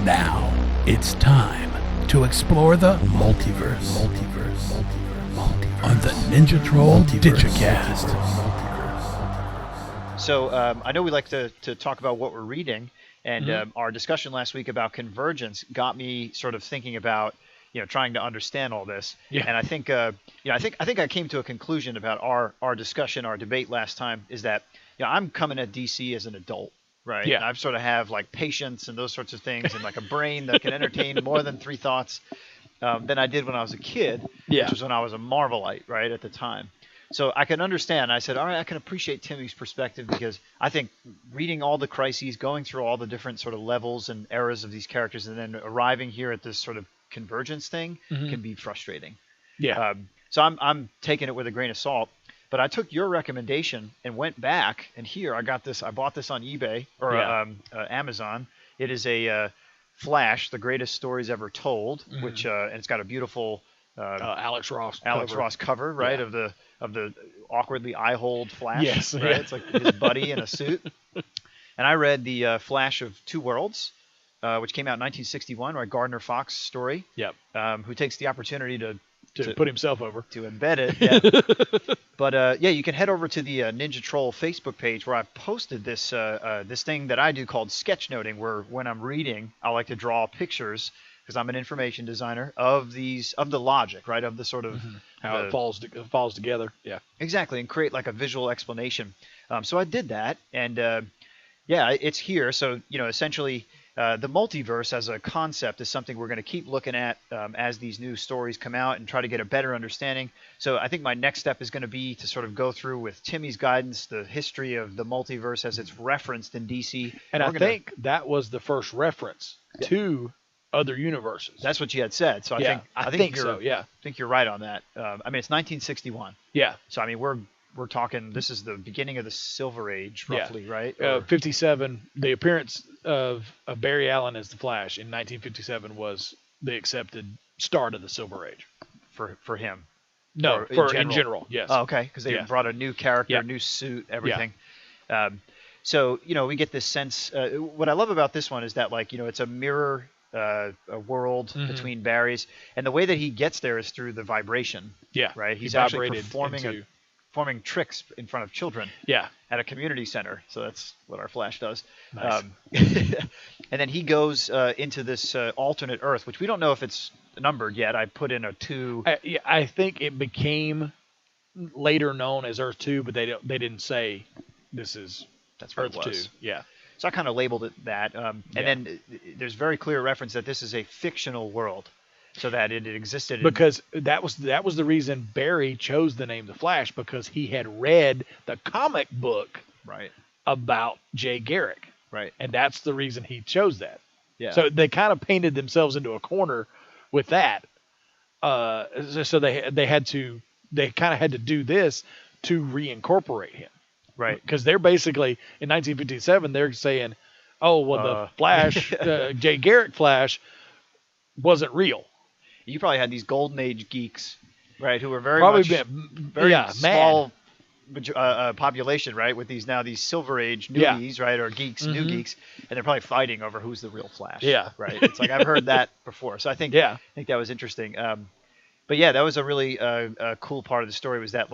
Now, it's time to explore the multiverse. On the Ninja Troll DigiCast. So I know we like to talk about what we're reading, and our discussion last week about convergence got me sort of thinking about trying to understand all this. Yeah. And I think I think I came to a conclusion about our discussion, our debate last time, is that I'm coming at DC as an adult, right? Yeah. And I sort of have like patience and those sorts of things, and like a brain that can entertain more than 3 thoughts than I did when I was a kid, Yeah. which was when I was a Marvelite, right, at the time. So I can understand. I said, all right, I can appreciate Timmy's perspective, because I think reading all the crises, going through all the different sort of levels and eras of these characters, and then arriving here at this sort of convergence thing can be frustrating. Yeah. So I'm taking it with a grain of salt. But I took your recommendation and went back, and here I got this. I bought this on eBay or Amazon. It is a Flash, the greatest stories ever told, which and it's got a beautiful Alex Ross cover, right, Yeah. of the awkwardly eye-holed Flash. Yes, right. yeah. It's like his buddy in a suit. And I read the Flash of Two Worlds, which came out in 1961, right? Gardner Fox story. Yep. Who takes the opportunity to put himself over. to embed it. Yeah. But you can head over to the Ninja Troll Facebook page, where I posted this this thing that I do called sketchnoting, where when I'm reading, I like to draw pictures, because I'm an information designer, of the logic, right, of the sort of How it falls together. Yeah. exactly, and create like a visual explanation. So I did that, and it's here. So essentially, the multiverse as a concept is something we're going to keep looking at as these new stories come out, and try to get a better understanding. So I think my next step is going to be to sort of go through, with Timmy's guidance, the history of the multiverse as it's referenced in DC. And I think that was the first reference to other universes. That's what you had said. So I think so. Yeah. I think you're right on that. I mean, it's 1961. Yeah. So I mean, we're talking. This is the beginning of the Silver Age, roughly, right? 57. The appearance of Barry Allen as the Flash in 1957 was the accepted start of the Silver Age for him. No, Or in general, yes. Oh, okay, because they brought a new character, new suit, everything. So we get this sense. What I love about this one is that it's a mirror. A world between Barry's, and the way that he gets there is through the vibration. Yeah, right. He's he actually vibrated performing tricks in front of children. Yeah, at a community center. So that's what our Flash does. Nice. And then he goes into this alternate Earth, which we don't know if it's numbered yet. I put in a 2. I think it became later known as Earth 2, but they didn't say this is that's what Earth it was. 2. Yeah. So I kind of labeled it that. And then there's very clear reference that this is a fictional world, so that it existed. Because that was the reason Barry chose the name The Flash, because he had read the comic book about Jay Garrick. Right. And that's the reason he chose that. Yeah. So they kind of painted themselves into a corner with that. So they kind of had to do this to reincorporate him. Right. Because they're basically, in 1957, they're saying, oh, well, the Flash, Jay Garrick Flash, wasn't real. You probably had these golden age geeks, right, who were very small population, right, with these silver age newbies, right, or geeks, new geeks, and they're probably fighting over who's the real Flash. Yeah. Right. It's like I've heard that before. So I think that was interesting. But yeah, that was a really cool part of the story, was that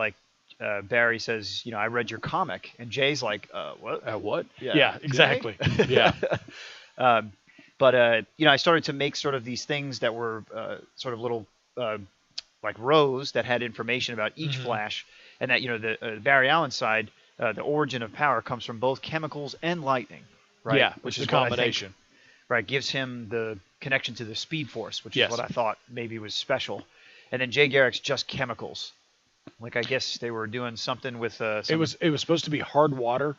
Barry says, I read your comic, and Jay's like, what? What? Yeah, exactly. Yeah. But I started to make sort of these things that were sort of little like rows that had information about each Flash, and that the Barry Allen side, the origin of power comes from both chemicals and lightning, right? Yeah, which is is a combination. Right, gives him the connection to the Speed Force, which is what I thought maybe was special. And then Jay Garrick's just chemicals. Like, I guess they were doing something with it was supposed to be hard water.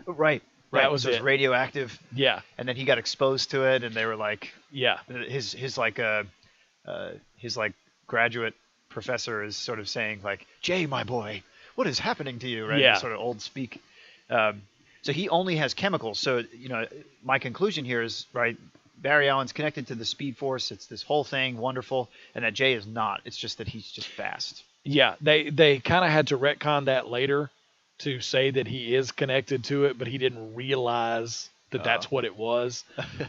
Right. That was it. Radioactive. Yeah. And then he got exposed to it, and they were like, yeah. His graduate professor is sort of saying like, Jay, my boy, what is happening to you? Right. Yeah. Sort of old speak. So he only has chemicals. So my conclusion here is, right, Barry Allen's connected to the Speed Force. It's this whole thing, wonderful, and that Jay is not. It's just that he's just fast. Yeah, they kind of had to retcon that later to say that he is connected to it, but he didn't realize that's what it was.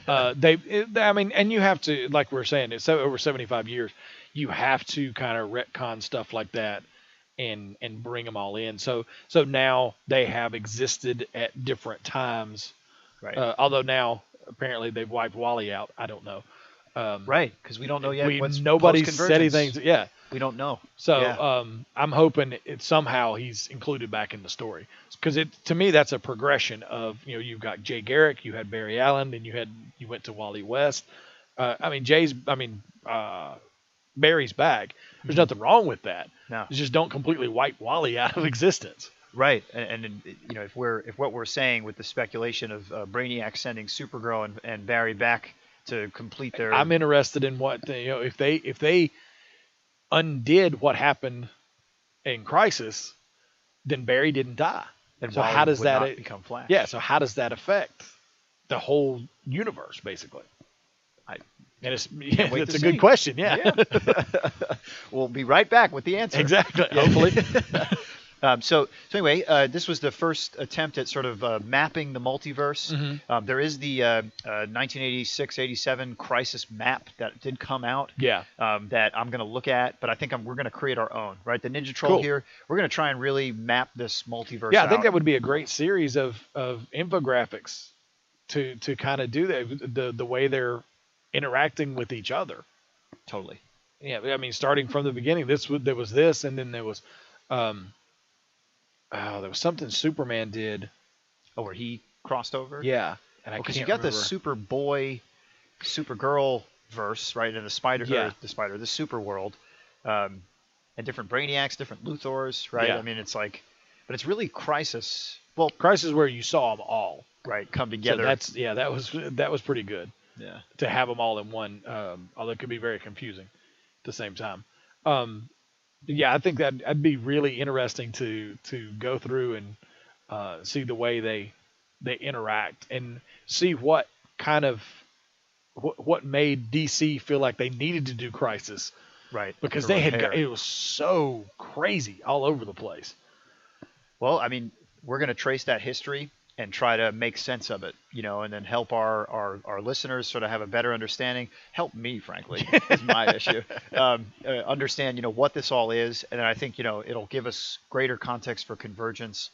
I mean, and you have to, like we were saying, it's over 75 years. You have to kind of retcon stuff like that and bring them all in. So now they have existed at different times. Right. Although now apparently they've wiped Wally out. I don't know. Right, because we don't know yet. Nobody's said anything. Yeah. We don't know. So I'm hoping somehow he's included back in the story, because to me that's a progression of, you've got Jay Garrick, you had Barry Allen, then you went to Wally West. Barry's back. There's nothing wrong with that. No. Just don't completely wipe Wally out of existence. Right, and if what we're saying with the speculation of Brainiac sending Supergirl and Barry back to complete their, I'm interested in what if they undid what happened in Crisis, then Barry didn't die. And so Wally how does would that not become Flash? Yeah, so how does that affect the whole universe, basically? It's a good question. Yeah. We'll be right back with the answer. Exactly. Hopefully. So anyway, this was the first attempt at sort of mapping the multiverse. Mm-hmm. There is the 1986-87 Crisis map that did come out. Yeah. That I'm going to look at, but I think we're going to create our own. Right, the Ninja Troll here. We're going to try and really map this multiverse. Yeah, I think that would be a great series of infographics to kind of do that. The way they're interacting with each other. Totally. Yeah, I mean, starting from the beginning, there was this, and then there was. There was something Superman did. Oh, where he crossed over? Yeah. And because you got the Superboy, Supergirl verse, right? And the the Super world, and different Brainiacs, different Luthors, right? Yeah. I mean, it's like, but it's really Crisis. Well, Crisis where you saw them all. Right, come together. So that was pretty good. Yeah. To have them all in one, although it could be very confusing at the same time. Yeah, I think that'd be really interesting to go through and see the way they interact and see what kind of what made DC feel like they needed to do Crisis, right? Because it was so crazy all over the place. Well, I mean, we're going to trace that history and try to make sense of it, and then help our listeners sort of have a better understanding. Help me, frankly, is my issue. Understand, what this all is, and then I think, it'll give us greater context for convergence,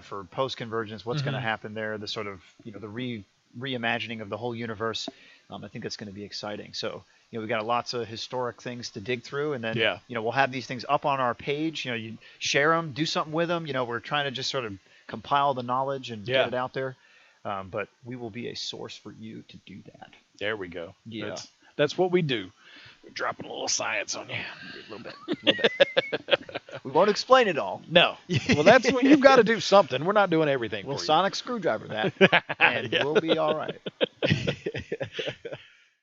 for post-convergence, what's going to happen there, the sort of, the reimagining of the whole universe. I think that's going to be exciting. So, we've got lots of historic things to dig through, and then, we'll have these things up on our page. You share them, do something with them. We're trying to just sort of compile the knowledge and get it out there. But we will be a source for you to do that. There we go. Yeah. That's what we do. We're dropping a little science on you. A little bit. We won't explain it all. No. Well, that's when you've got to do something. We're not doing everything. We'll for you. sonic screwdriver that, and we'll be all right.